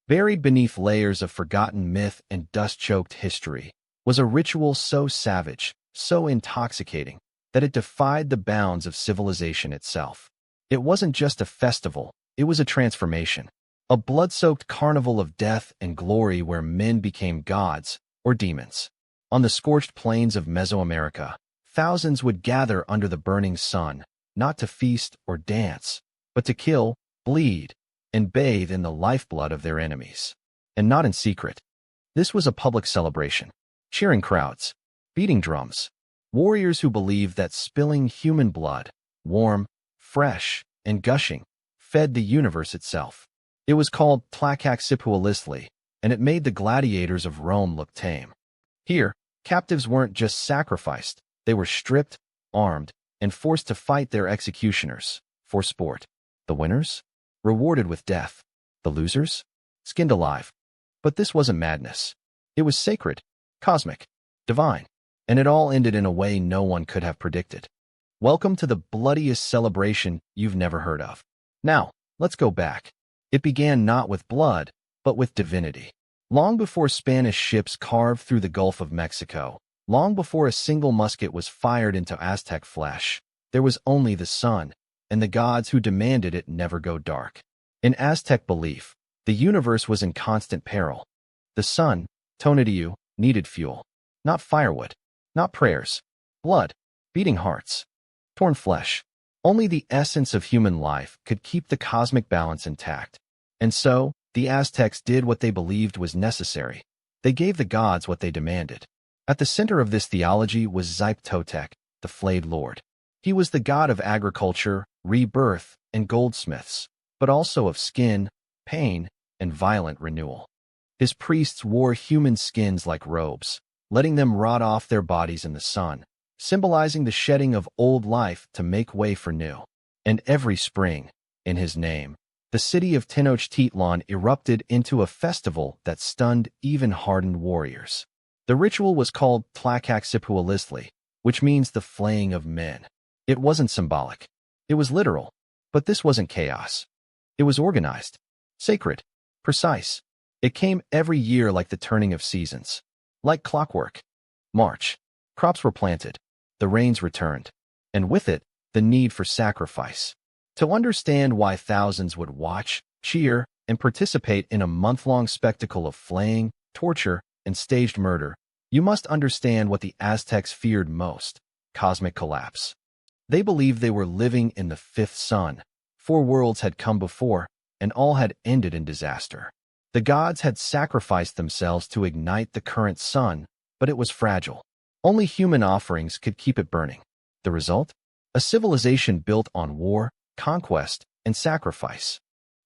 Buried beneath layers of forgotten myth and dust-choked history was a ritual so savage, so intoxicating, that it defied the bounds of civilization itself. It wasn't just a festival, it was a transformation. A blood-soaked carnival of death and glory where men became gods or demons. On the scorched plains of Mesoamerica, thousands would gather under the burning sun, not to feast or dance, but to kill, bleed, and bathe in the lifeblood of their enemies. And not in secret. This was a public celebration. Cheering crowds, beating drums, warriors who believed that spilling human blood, warm, fresh, and gushing, fed the universe itself. It was called Tlacaxipehualiztli, and it made the gladiators of Rome look tame. Here, captives weren't just sacrificed, they were stripped, armed, and forced to fight their executioners, for sport. The winners? Rewarded with death. The losers? Skinned alive. But this wasn't madness. It was sacred, cosmic, divine, and it all ended in a way no one could have predicted. Welcome to the bloodiest celebration you've never heard of. Now, let's go back. It began not with blood, but with divinity. Long before Spanish ships carved through the Gulf of Mexico, long before a single musket was fired into Aztec flesh, there was only the sun, and the gods who demanded it never go dark. In Aztec belief, the universe was in constant peril. The sun, Tonatiuh, needed fuel. Not firewood, not prayers, blood, beating hearts, torn flesh. Only the essence of human life could keep the cosmic balance intact. And so, the Aztecs did what they believed was necessary. They gave the gods what they demanded. At the center of this theology was Xipe-Totec, the Flayed Lord. He was the god of agriculture, rebirth, and goldsmiths, but also of skin, pain, and violent renewal. His priests wore human skins like robes, letting them rot off their bodies in the sun, symbolizing the shedding of old life to make way for new. And every spring, in his name, the city of Tenochtitlan erupted into a festival that stunned even hardened warriors. The ritual was called Tlacaxipehualiztli, which means the flaying of men. It wasn't symbolic. It was literal. But this wasn't chaos. It was organized, sacred, precise. It came every year like the turning of seasons. Like clockwork. March. Crops were planted. The rains returned. And with it, the need for sacrifice. To understand why thousands would watch, cheer, and participate in a month-long spectacle of flaying, torture, and staged murder, you must understand what the Aztecs feared most: cosmic collapse. They believed they were living in the fifth sun. 4 worlds had come before, and all had ended in disaster. The gods had sacrificed themselves to ignite the current sun, but it was fragile. Only human offerings could keep it burning. The result? A civilization built on war, conquest, and sacrifice.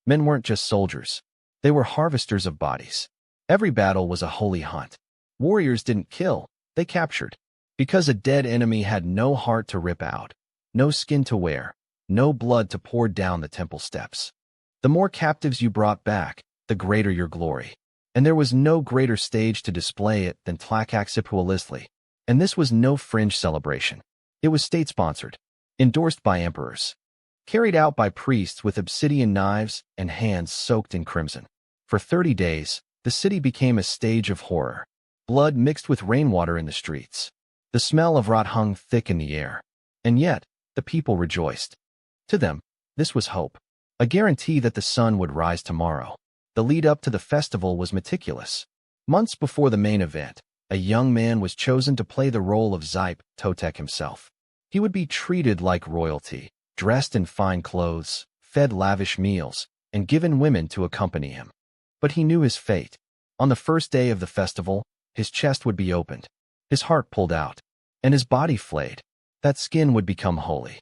Men weren't just soldiers. They were harvesters of bodies. Every battle was a holy hunt. Warriors didn't kill, they captured. Because a dead enemy had no heart to rip out, no skin to wear, no blood to pour down the temple steps. The more captives you brought back, the greater your glory. And there was no greater stage to display it than Tlacaxipehualiztli. And this was no fringe celebration. It was state-sponsored, endorsed by emperors, carried out by priests with obsidian knives and hands soaked in crimson. For 30 days, the city became a stage of horror. Blood mixed with rainwater in the streets. The smell of rot hung thick in the air. And yet, the people rejoiced. To them, this was hope. A guarantee that the sun would rise tomorrow. The lead-up to the festival was meticulous. Months before the main event, a young man was chosen to play the role of Xipe-Totec himself. He would be treated like royalty, dressed in fine clothes, fed lavish meals, and given women to accompany him. But he knew his fate. On the first day of the festival, his chest would be opened, his heart pulled out, and his body flayed. That skin would become holy,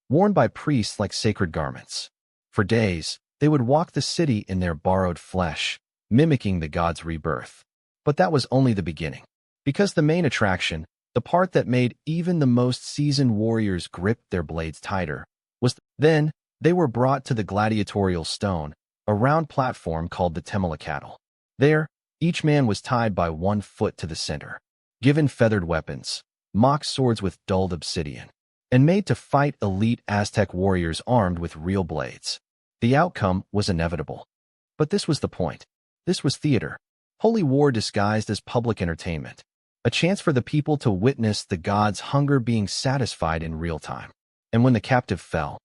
worn by priests like sacred garments. For days, they would walk the city in their borrowed flesh, mimicking the god's rebirth. But that was only the beginning. Because the main attraction, the part that made even the most seasoned warriors grip their blades tighter, was then they were brought to the gladiatorial stone, a round platform called the Tlacaxipehualiztli. There, each man was tied by 1 foot to the center, given feathered weapons, mock swords with dulled obsidian, and made to fight elite Aztec warriors armed with real blades. The outcome was inevitable. But this was the point. This was theater. Holy war disguised as public entertainment. A chance for the people to witness the gods' hunger being satisfied in real time. And when the captive fell,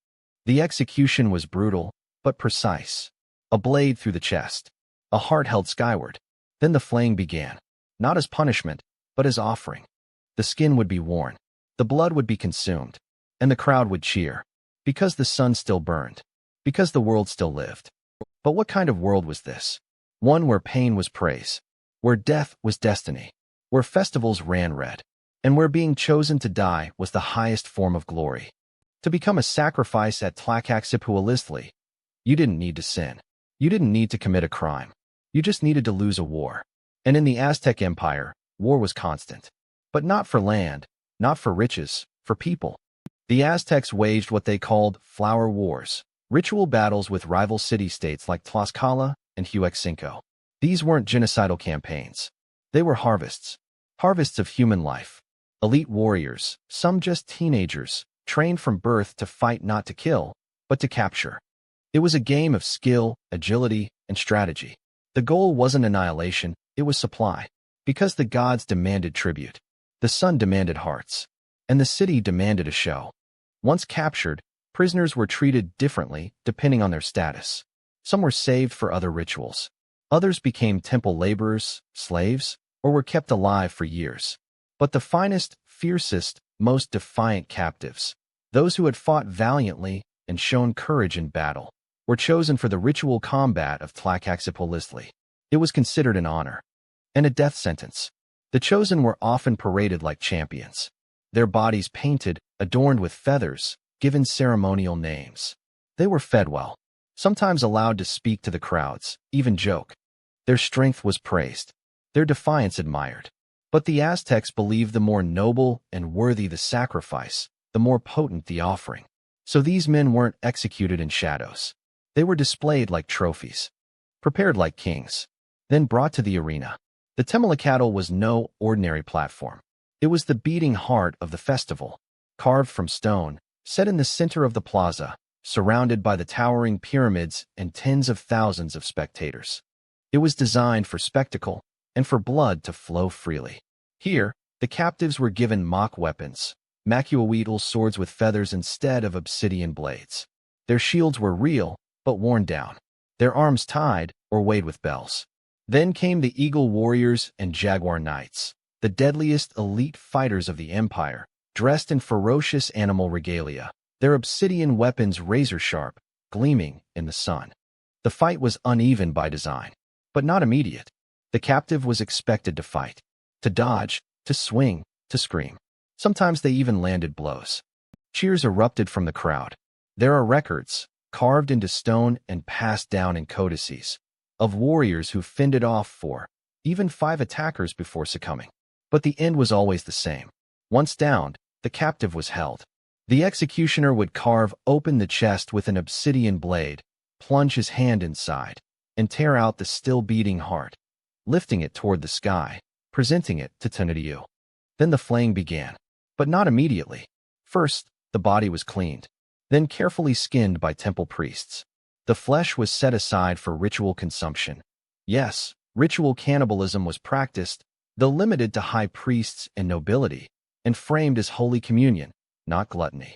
the execution was brutal, but precise. A blade through the chest, a heart held skyward. Then the flaying began, not as punishment, but as offering. The skin would be worn, the blood would be consumed, and the crowd would cheer, because the sun still burned, because the world still lived. But what kind of world was this? One where pain was praise, where death was destiny, where festivals ran red, and where being chosen to die was the highest form of glory. To become a sacrifice at Tlacaxipehualiztli, you didn't need to sin. You didn't need to commit a crime. You just needed to lose a war. And in the Aztec Empire, war was constant. But not for land, not for riches, for people. The Aztecs waged what they called flower wars, ritual battles with rival city-states like Tlaxcala and Huexinco. These weren't genocidal campaigns. They were harvests. Harvests of human life. Elite warriors, some just teenagers, trained from birth to fight not to kill, but to capture. It was a game of skill, agility, and strategy. The goal wasn't annihilation, it was supply. Because the gods demanded tribute. The sun demanded hearts. And the city demanded a show. Once captured, prisoners were treated differently depending on their status. Some were saved for other rituals. Others became temple laborers, slaves, or were kept alive for years. But the finest, fiercest, most defiant captives, those who had fought valiantly and shown courage in battle, were chosen for the ritual combat of Tlacaxipehualiztli. It was considered an honor and a death sentence. The chosen were often paraded like champions, their bodies painted, adorned with feathers, given ceremonial names. They were fed well, sometimes allowed to speak to the crowds, even joke. Their strength was praised, their defiance admired. But the Aztecs believed the more noble and worthy the sacrifice, the more potent the offering. So these men weren't executed in shadows. They were displayed like trophies, prepared like kings, then brought to the arena. The Tlacaxipehualiztli was no ordinary platform. It was the beating heart of the festival, carved from stone, set in the center of the plaza, surrounded by the towering pyramids and tens of thousands of spectators. It was designed for spectacle and for blood to flow freely. Here, the captives were given mock weapons, macuahuitl swords with feathers instead of obsidian blades. Their shields were real, but worn down, their arms tied or weighed with bells. Then came the eagle warriors and jaguar knights, the deadliest elite fighters of the empire, dressed in ferocious animal regalia, their obsidian weapons razor-sharp, gleaming in the sun. The fight was uneven by design, but not immediate. The captive was expected to fight, to dodge, to swing, to scream. Sometimes they even landed blows. Cheers erupted from the crowd. There are records, carved into stone and passed down in codices, of warriors who fended off 4, even 5 attackers before succumbing. But the end was always the same. Once downed, the captive was held. The executioner would carve open the chest with an obsidian blade, plunge his hand inside, and tear out the still-beating heart, lifting it toward the sky, presenting it to Tlacaxipehualiztli. Then the flaying began, but not immediately. First, the body was cleaned, then carefully skinned by temple priests. The flesh was set aside for ritual consumption. Yes, ritual cannibalism was practiced, though limited to high priests and nobility, and framed as holy communion, not gluttony.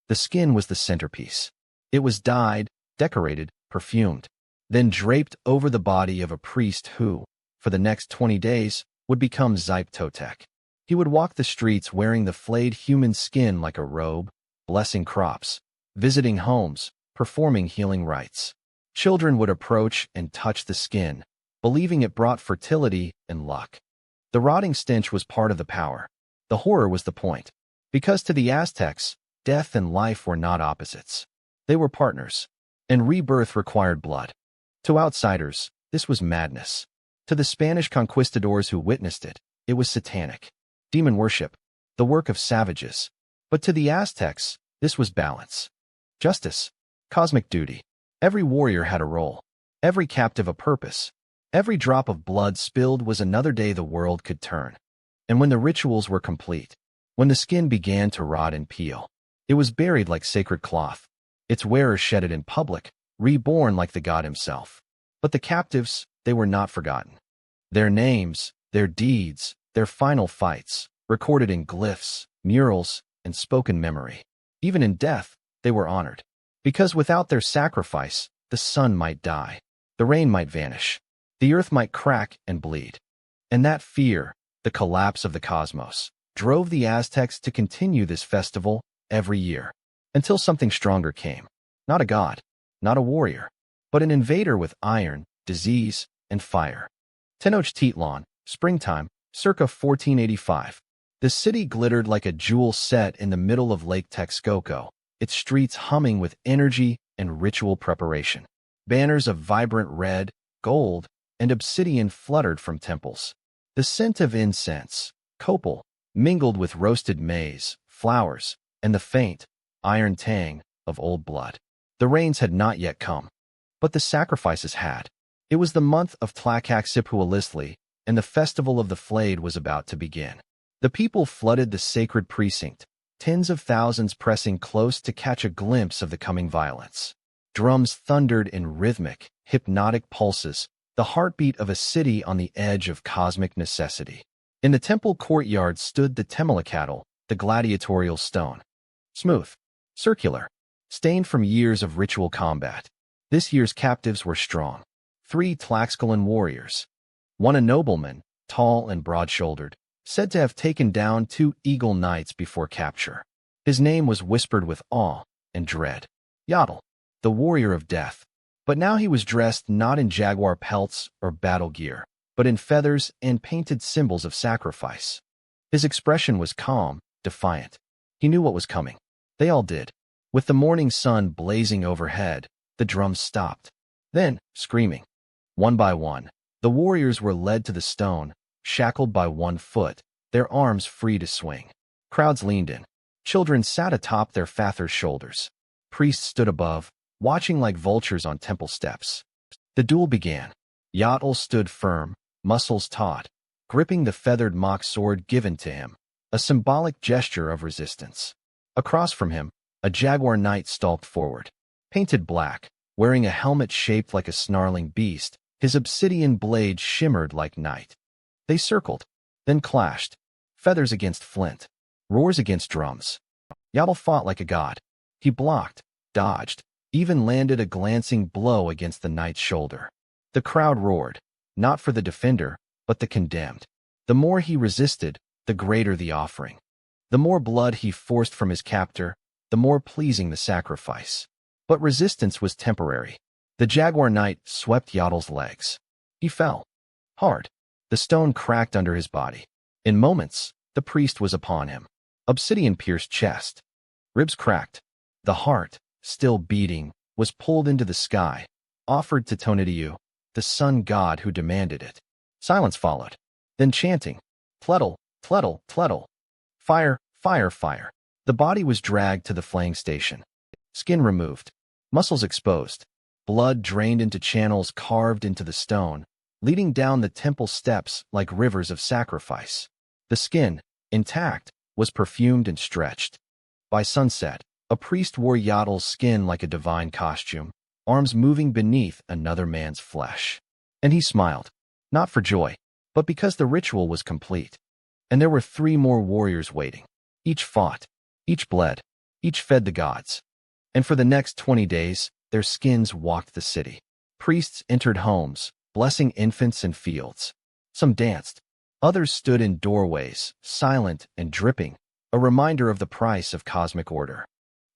The skin was the centerpiece. It was dyed, decorated, perfumed, then draped over the body of a priest who, for the next 20 days, would become Zyptotec. He would walk the streets wearing the flayed human skin like a robe, blessing crops, visiting homes, performing healing rites. Children would approach and touch the skin, believing it brought fertility and luck. The rotting stench was part of the power. The horror was the point. Because to the Aztecs, death and life were not opposites. They were partners, and rebirth required blood. To outsiders, this was madness. To the Spanish conquistadors who witnessed it, it was satanic. Demon worship, the work of savages. But to the Aztecs, this was balance. Justice, cosmic duty. Every warrior had a role. Every captive a purpose. Every drop of blood spilled was another day the world could turn. And when the rituals were complete, when the skin began to rot and peel, it was buried like sacred cloth. Its wearer shed it in public, reborn like the god himself. But the captives, they were not forgotten. Their names, their deeds, their final fights, recorded in glyphs, murals, and spoken memory. Even in death, they were honored. Because without their sacrifice, the sun might die, the rain might vanish, the earth might crack and bleed. And that fear, the collapse of the cosmos, drove the Aztecs to continue this festival every year, until something stronger came. Not a god, not a warrior, but an invader with iron, disease, and fire. Tenochtitlan, springtime, circa 1485. The city glittered like a jewel set in the middle of Lake Texcoco, its streets humming with energy and ritual preparation. Banners of vibrant red, gold, and obsidian fluttered from temples. The scent of incense, copal, mingled with roasted maize, flowers, and the faint, iron tang of old blood. The rains had not yet come, but the sacrifices had. It was the month of Tlacaxipehualiztli, and the festival of the Flayed was about to begin. The people flooded the sacred precinct, tens of thousands pressing close to catch a glimpse of the coming violence. Drums thundered in rhythmic, hypnotic pulses, the heartbeat of a city on the edge of cosmic necessity. In the temple courtyard stood the Tlacaxipehualiztli, the gladiatorial stone. Smooth, circular, stained from years of ritual combat. This year's captives were strong. 3 Tlaxcalan warriors. One a nobleman, tall and broad-shouldered, said to have taken down 2 eagle knights before capture. His name was whispered with awe and dread. Yatl, the warrior of death. But now he was dressed not in jaguar pelts or battle gear, but in feathers and painted symbols of sacrifice. His expression was calm, defiant. He knew what was coming. They all did. With the morning sun blazing overhead, the drums stopped. Then, screaming, one by one, the warriors were led to the stone, shackled by one foot, their arms free to swing. Crowds leaned in. Children sat atop their fathers' shoulders. Priests stood above, watching like vultures on temple steps. The duel began. Yatl stood firm, muscles taut, gripping the feathered mock sword given to him, a symbolic gesture of resistance. Across from him, a jaguar knight stalked forward. Painted black, wearing a helmet shaped like a snarling beast, his obsidian blade shimmered like night. They circled, then clashed, feathers against flint, roars against drums. Yatl fought like a god. He blocked, dodged, even landed a glancing blow against the knight's shoulder. The crowd roared, not for the defender, but the condemned. The more he resisted, the greater the offering. The more blood he forced from his captor, the more pleasing the sacrifice. But resistance was temporary. The jaguar knight swept Yatl's legs. He fell. Hard. The stone cracked under his body. In moments, the priest was upon him. Obsidian-pierced chest. Ribs cracked. The heart, still beating, was pulled into the sky, offered to Tonatiuh, the sun god who demanded it. Silence followed. Then chanting, Tletl, Tletl, Tletl. Fire, fire, fire. The body was dragged to the flaying station. Skin removed. Muscles exposed. Blood drained into channels carved into the stone, leading down the temple steps like rivers of sacrifice. The skin, intact, was perfumed and stretched. By sunset, a priest wore Yatl's skin like a divine costume, arms moving beneath another man's flesh. And he smiled, not for joy, but because the ritual was complete. And there were 3 more warriors waiting. Each fought, each bled, each fed the gods. And for the next 20 days, their skins walked the city. Priests entered homes, blessing infants and fields. Some danced. Others stood in doorways, silent and dripping, a reminder of the price of cosmic order.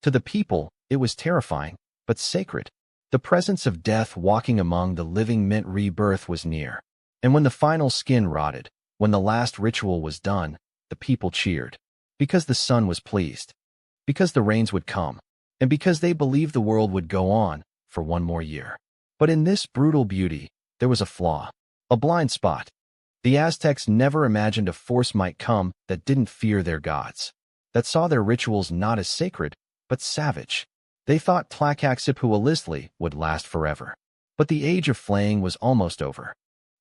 To the people, it was terrifying, but sacred. The presence of death walking among the living meant rebirth was near. And when the final skin rotted, when the last ritual was done, the people cheered. Because the sun was pleased. Because the rains would come. And because they believed the world would go on for 1 more year. But in this brutal beauty, there was a flaw. A blind spot. The Aztecs never imagined a force might come that didn't fear their gods. That saw their rituals not as sacred, but savage. They thought Tlacaxipehualiztli would last forever. But the age of flaying was almost over.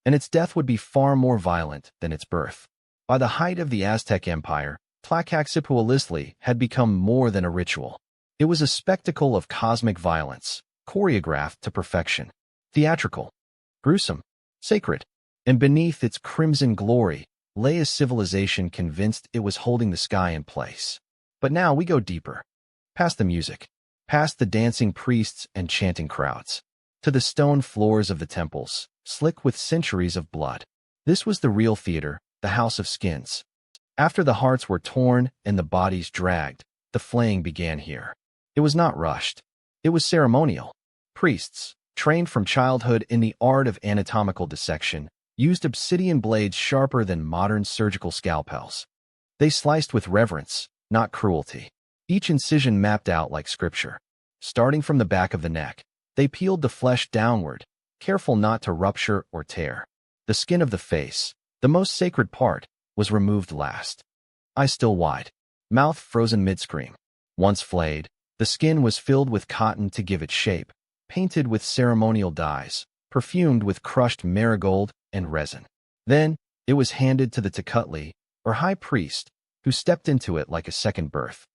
And its death would be far more violent than its birth. By the height of the Aztec Empire, Tlacaxipehualiztli had become more than a ritual. It was a spectacle of cosmic violence, choreographed to perfection. Theatrical. gruesome, sacred, and beneath its crimson glory lay a civilization convinced it was holding the sky in place. But now we go deeper, past the music, past the dancing priests and chanting crowds, to the stone floors of the temples, slick with centuries of blood. This was the real theater, the House of Skins. After the hearts were torn and the bodies dragged, the flaying began here. It was not rushed. It was ceremonial. Priests, trained from childhood in the art of anatomical dissection, used obsidian blades sharper than modern surgical scalpels. They sliced with reverence, not cruelty. Each incision mapped out like scripture. Starting from the back of the neck, they peeled the flesh downward, careful not to rupture or tear. The skin of the face, the most sacred part, was removed last. Eyes still wide, mouth frozen mid-scream. Once flayed, the skin was filled with cotton to give it shape, painted with ceremonial dyes, perfumed with crushed marigold and resin. Then, it was handed to the Tlacaxipehualiztli, or high priest, who stepped into it like a second birth.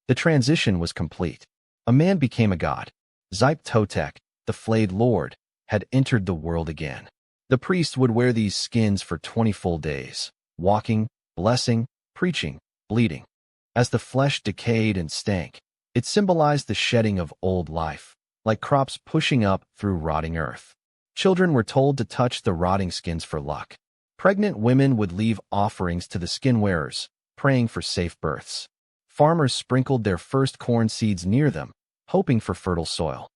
The transition was complete. A man became a god. Aztec, the flayed lord, had entered the world again. The priest would wear these skins for 20 full days, walking, blessing, preaching, bleeding. As the flesh decayed and stank, it symbolized the shedding of old life, like crops pushing up through rotting earth. Children were told to touch the rotting skins for luck. Pregnant women would leave offerings to the skin wearers, praying for safe births. Farmers sprinkled their first corn seeds near them, hoping for fertile soil.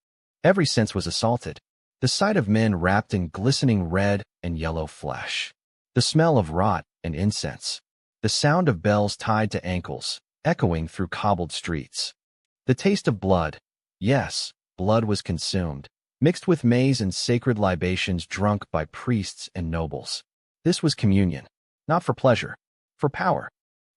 Every sense was assaulted. The sight of men wrapped in glistening red and yellow flesh. The smell of rot and incense. The sound of bells tied to ankles, echoing through cobbled streets. The taste of blood. Yes, blood was consumed, mixed with maize and sacred libations drunk by priests and nobles. This was communion, not for pleasure, for power.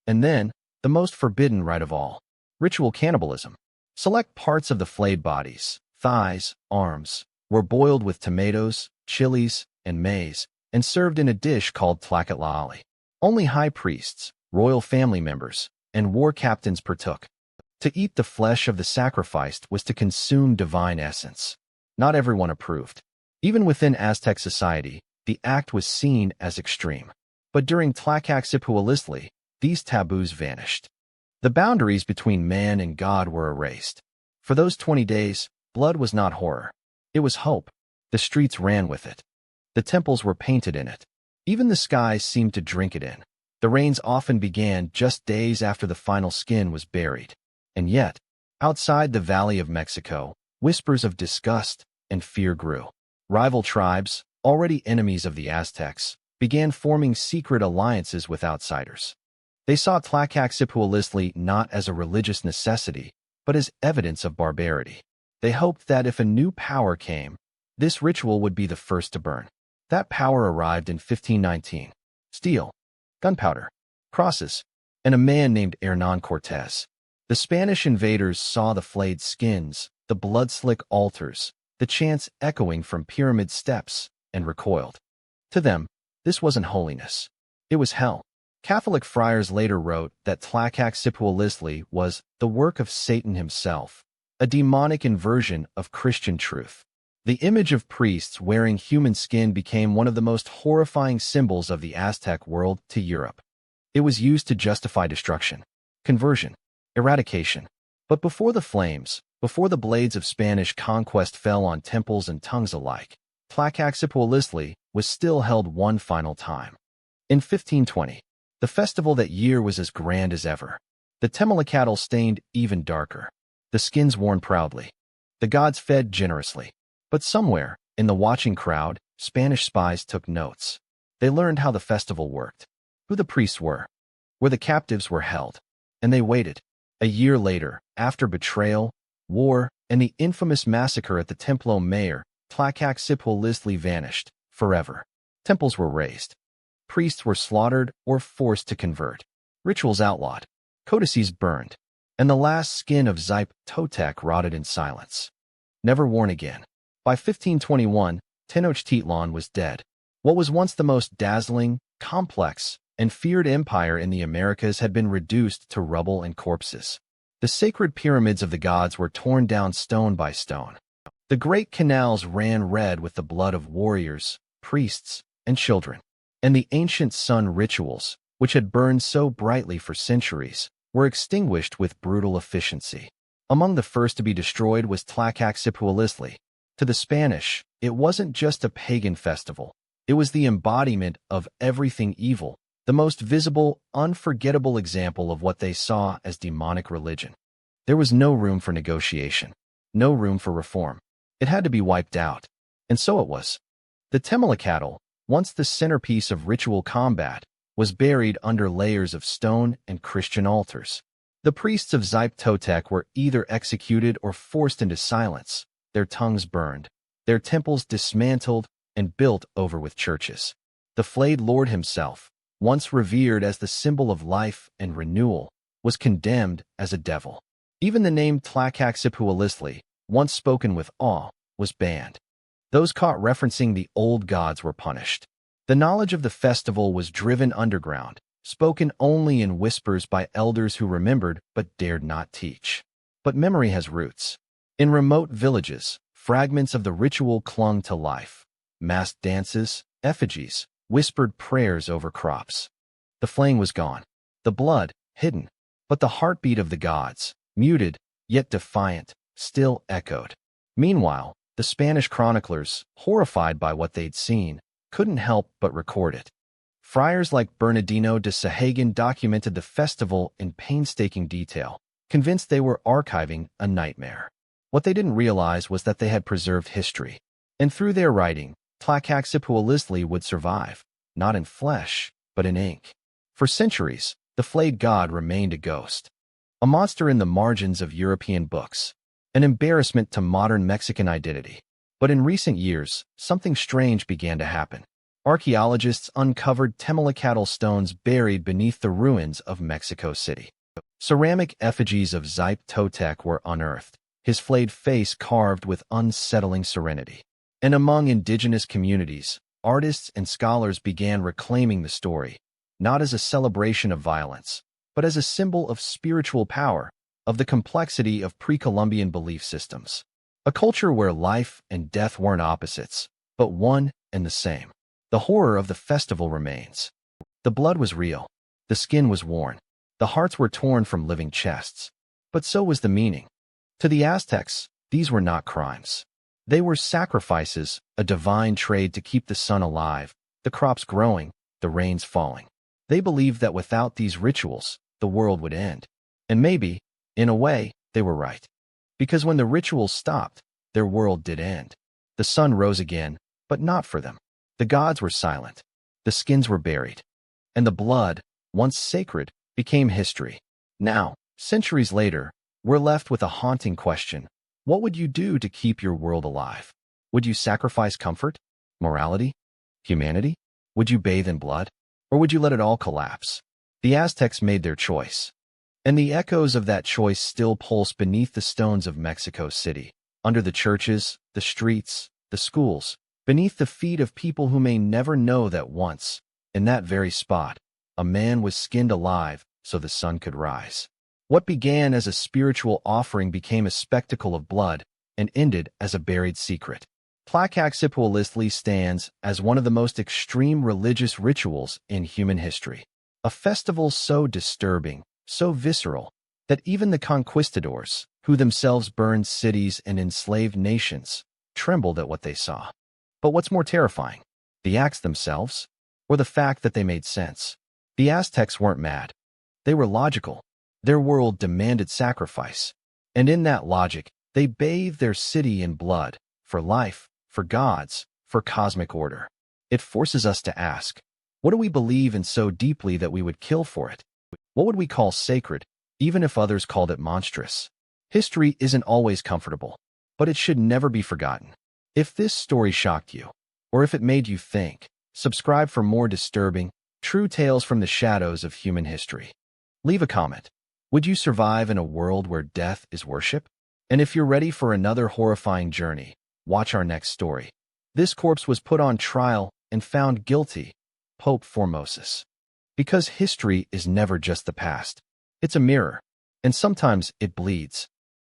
And then, the most forbidden rite of all, ritual cannibalism. Select parts of the flayed bodies, thighs, arms, were boiled with tomatoes, chilies, and maize, and served in a dish called Tlacaxipehualiztli. Only high priests, royal family members, and war captains partook. To eat the flesh of the sacrificed was to consume divine essence. Not everyone approved. Even within Aztec society, the act was seen as extreme. But during Tlacaxipehualiztli, these taboos vanished. The boundaries between man and God were erased. For those 20 days, blood was not horror. It was hope. The streets ran with it. The temples were painted in it. Even the skies seemed to drink it in. The rains often began just days after the final skin was buried. And yet, outside the Valley of Mexico, whispers of disgust and fear grew. Rival tribes, already enemies of the Aztecs, began forming secret alliances with outsiders. They saw Tlacaxipehualiztli not as a religious necessity, but as evidence of barbarity. They hoped that if a new power came, this ritual would be the first to burn. That power arrived in 1519. Steel, gunpowder, crosses, and a man named Hernán Cortés. The Spanish invaders saw the flayed skins, the blood-slick altars, the chants echoing from pyramid steps, and recoiled. To them, this wasn't holiness. It was hell. Catholic friars later wrote that Tlacaxipehualiztli was the work of Satan himself, a demonic inversion of Christian truth. The image of priests wearing human skin became one of the most horrifying symbols of the Aztec world to Europe. It was used to justify destruction, conversion, eradication. But before the flames, before the blades of Spanish conquest fell on temples and tongues alike, Tlacaxipehualiztli was still held one final time. In 1520, the festival that year was as grand as ever. The Tlacaxipehualiztli stained even darker. The skins worn proudly. The gods fed generously. But somewhere, in the watching crowd, Spanish spies took notes. They learned how the festival worked, who the priests were, where the captives were held. And they waited. A year later, after betrayal, war, and the infamous massacre at the Templo Mayor, Tlacaxipehualiztli vanished, forever. Temples were razed. Priests were slaughtered or forced to convert. Rituals outlawed. Codices burned. And the last skin of Aztec rotted in silence. Never worn again. By 1521, Tenochtitlan was dead. What was once the most dazzling, complex, and feared empire in the Americas had been reduced to rubble and corpses. The sacred pyramids of the gods were torn down stone by stone. The great canals ran red with the blood of warriors, priests, and children. And the ancient sun rituals, which had burned so brightly for centuries, were extinguished with brutal efficiency. Among the first to be destroyed was Tlacaxipehualiztli. To the Spanish, it wasn't just a pagan festival. It was the embodiment of everything evil, the most visible, unforgettable example of what they saw as demonic religion. There was no room for negotiation, no room for reform. It had to be wiped out. And so it was. The Tlacaxipehualiztli, once the centerpiece of ritual combat, was buried under layers of stone and Christian altars. The priests of Aztec were either executed or forced into silence, their tongues burned, their temples dismantled and built over with churches. The Flayed Lord himself, once revered as the symbol of life and renewal, was condemned as a devil. Even the name Tlacaxipehualiztli, once spoken with awe, was banned. Those caught referencing the old gods were punished. The knowledge of the festival was driven underground, spoken only in whispers by elders who remembered but dared not teach. But memory has roots. In remote villages, fragments of the ritual clung to life. Masked dances, effigies, whispered prayers over crops. The flame was gone, the blood hidden, but the heartbeat of the gods, muted, yet defiant, still echoed. Meanwhile, the Spanish chroniclers, horrified by what they'd seen, couldn't help but record it. Friars like Bernardino de Sahagun documented the festival in painstaking detail, convinced they were archiving a nightmare. What they didn't realize was that they had preserved history. And through their writing, Tlacaxipehualiztli would survive, not in flesh, but in ink. For centuries, the flayed god remained a ghost, a monster in the margins of European books, an embarrassment to modern Mexican identity. But in recent years, something strange began to happen. Archaeologists uncovered Tlacaxipehualiztli stones buried beneath the ruins of Mexico City. Ceramic effigies of Aztec were unearthed, his flayed face carved with unsettling serenity. And among indigenous communities, artists and scholars began reclaiming the story, not as a celebration of violence, but as a symbol of spiritual power, of the complexity of pre-Columbian belief systems. A culture where life and death weren't opposites, but one and the same. The horror of the festival remains. The blood was real. The skin was worn. The hearts were torn from living chests. But so was the meaning. To the Aztecs, these were not crimes. They were sacrifices, a divine trade to keep the sun alive, the crops growing, the rains falling. They believed that without these rituals, the world would end. And maybe, in a way, they were right. Because when the rituals stopped, their world did end. The sun rose again, but not for them. The gods were silent. The skins were buried. And the blood, once sacred, became history. Now, centuries later, we're left with a haunting question. What would you do to keep your world alive? Would you sacrifice comfort, morality, humanity? Would you bathe in blood? Or would you let it all collapse? The Aztecs made their choice. And the echoes of that choice still pulse beneath the stones of Mexico City, under the churches, the streets, the schools, beneath the feet of people who may never know that once, in that very spot, a man was skinned alive so the sun could rise. What began as a spiritual offering became a spectacle of blood and ended as a buried secret. Tlacaxipehualiztli stands as one of the most extreme religious rituals in human history. A festival so disturbing, so visceral, that even the conquistadors, who themselves burned cities and enslaved nations, trembled at what they saw. But what's more terrifying, the acts themselves, or the fact that they made sense? The Aztecs weren't mad. They were logical. Their world demanded sacrifice. And in that logic, they bathed their city in blood, for life, for gods, for cosmic order. It forces us to ask, what do we believe in so deeply that we would kill for it? What would we call sacred, even if others called it monstrous? History isn't always comfortable, but it should never be forgotten. If this story shocked you, or if it made you think, subscribe for more disturbing, true tales from the shadows of human history. Leave a comment. Would you survive in a world where death is worship? And if you're ready for another horrifying journey, watch our next story. This corpse was put on trial and found guilty, Pope Formosus. Because history is never just the past. It's a mirror, and sometimes it bleeds.